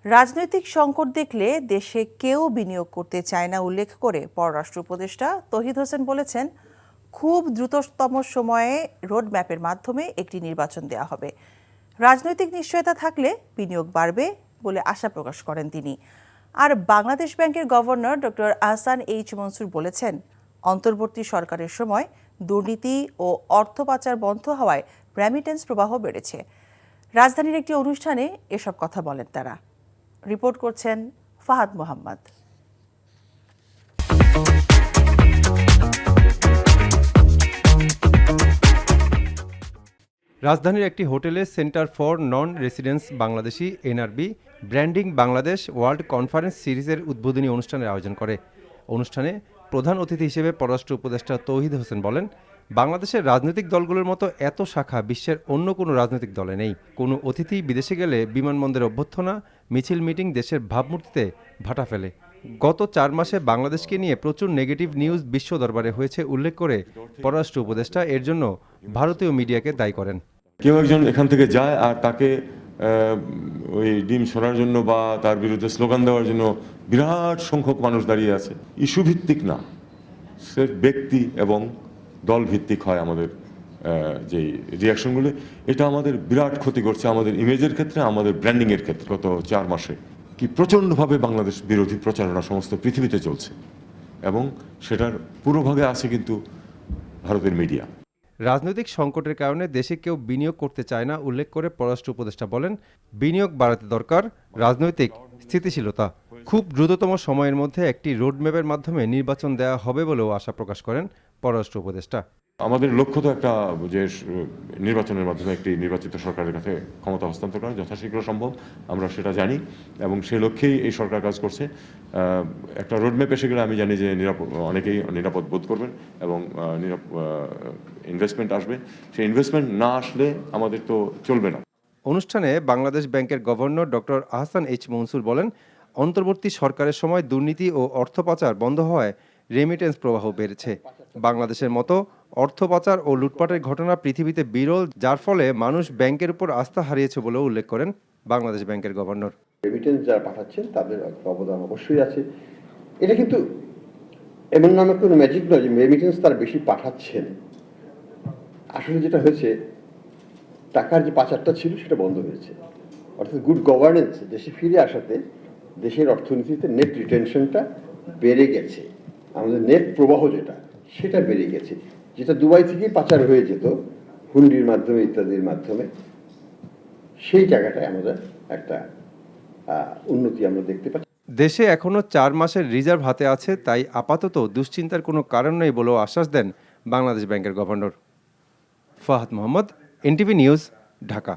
রাজনৈতিক সংকট দেখলে দেশে কেউ বিনিয়োগ করতে চায় না উল্লেখ করে পররাষ্ট্র উপদেষ্টা তৌহিদ হোসেন বলেছেন, খুব দ্রুততম সময়ে রোডম্যাপের মাধ্যমে একটি নির্বাচন দেওয়া হবে। রাজনৈতিক নিশ্চয়তা থাকলে বিনিয়োগ বাড়বে বলে আশা প্রকাশ করেন তিনি। আর বাংলাদেশ ব্যাংকের governor doctor Ahsan H Mansur বলেছেন, অন্তর্বর্তী সরকারের সময় দুর্নীতি ও অর্থ পাচার বন্ধ হওয়ায় রেমিটেন্স প্রবাহ বেড়েছে। রাজধানীর একটি অনুষ্ঠানে এসব কথা বলেন তারা। রিপোর্ট করছেন ফাহাদ মোহাম্মদ। রাজধানীর একটি হোটেলে centre for non residence Bangladeshi NRB branding Bangladesh world conference সিরিজের উদ্বোধনী অনুষ্ঠানের আয়োজন করে। অনুষ্ঠানে প্রধান অতিথি হিসেবে পররাষ্ট্র উপদেষ্টা তৌহিদ হোসেন বলেন, বাংলাদেশের রাজনৈতিক দলগুলোর মতো এত শাখা বিশ্বের অন্য কোনো রাজনৈতিক দলে নেই। কোনো অতিথি বিদেশে গেলে বিমানবন্দরে অভ্যর্থনা, মিছিল, মিটিং দেশের ভাবমূর্তিতে ভাটা ফেলে। গত 4 মাসে বাংলাদেশকে নিয়ে প্রচুর নেগেটিভ নিউজ বিশ্ব দরবারে হয়েছে উল্লেখ করে পররাষ্ট্র উপদেষ্টা এর জন্য ভারতীয় মিডিয়াকে দায়ী করেন। কেউ একজন এখান থেকে যায় আর তাকে ওই ডিম সরার জন্য বা তার বিরুদ্ধে স্লোগান দেওয়ার জন্য বিরাট সংখ্যক মানুষ দাঁড়িয়ে আছে। ইস্যু ভিত্তিক না, সে ব্যক্তি এবং দল ভিত্তিক হয় আমাদের যে রিয়াকশনগুলো। এটা আমাদের বিরাট ক্ষতি করছে আমাদের ইমেজের ক্ষেত্রে, আমাদের ব্র্যান্ডিংয়ের ক্ষেত্রে। গত 4 মাসে কি প্রচণ্ডভাবে বাংলাদেশ বিরোধী প্রচারণা সমস্ত পৃথিবীতে চলছে এবং সেটার পুরোভাগে আছে কিন্তু ভারতের মিডিয়া। রাজনৈতিক সংকটের কারণে দেশে কেউ বিনিয়োগ করতে চায় না উল্লেখ করে পররাষ্ট্র উপদেষ্টা বলেন, বিনিয়োগ বাড়াতে দরকার রাজনৈতিক স্থিতিশীলতা। খুব দ্রুততম সময়ের মধ্যে একটি রোডম্যাপের মাধ্যমে নির্বাচন দেওয়া হবে বলেও আশা প্রকাশ করেন পররাষ্ট্র উপদেষ্টা। আমাদের লক্ষ্য তো একটা যে নির্বাচনের মাধ্যমে একটি নির্বাচিত সরকারের কাছে ক্ষমতা হস্তান্তর করা যথাশীঘ্র সম্ভব, আমরা সেটা জানি এবং সেই লক্ষ্যেই এই সরকার কাজ করছে। একটা রোডম্যাপ এসে গেলে আমি জানি যে অনেকেই নিরাপদ বোধ করবেন এবং ইনভেস্টমেন্ট আসবে। সেই ইনভেস্টমেন্ট না আসলে আমাদের তো চলবে না। অনুষ্ঠানে বাংলাদেশ ব্যাংকের governor doctor Ahsan H Mansur বলেন, অন্তর্বর্তী সরকারের সময় দুর্নীতি ও অর্থ পাচার বন্ধ হওয়ায় রেমিটেন্স প্রবাহ বেড়েছে। বাংলাদেশের মতো অর্থ পাচার ও লুটপাটের ঘটনা পৃথিবীতে বিরল, যার ফলে মানুষ ব্যাংকের উপর আস্থা হারিয়েছে বলেও উল্লেখ করেন বাংলাদেশ ব্যাংকের গভর্নর। রেমিটেন্স যারা পাঠাচ্ছেন তাদের অবদান অবশ্যই আছে। এটা কিন্তু এমন নামে কোনো ম্যাজিক নয় যে রেমিটেন্স তারা বেশি পাঠাচ্ছেন। আসলে যেটা হয়েছে, টাকার যে পাচারটা ছিল সেটা বন্ধ হয়েছে। অর্থাৎ গুড গভর্নেন্স দেশে ফিরে আসাতে দেশের অর্থনীতিতে নেট রিটেনশনটা বেড়ে গেছে। আমাদের নেট প্রবাহ যেটা সেটা বেড়ে গেছে, যেটা দুবাই থেকেই পাচার হয়ে যেত হুন্ডির মাধ্যমে ইত্যাদির মাধ্যমে, সেই জায়গাটায় আমাদের একটা উন্নতি আমরা দেখতে পাচ্ছি। দেশে এখনো 4 মাসের রিজার্ভ হাতে আছে, তাই আপাতত দুশ্চিন্তার কোনো কারণ নেই বলেও আশ্বাস দেন বাংলাদেশ ব্যাংকের governor. Fahad Mohammad, NTV news, Dhaka.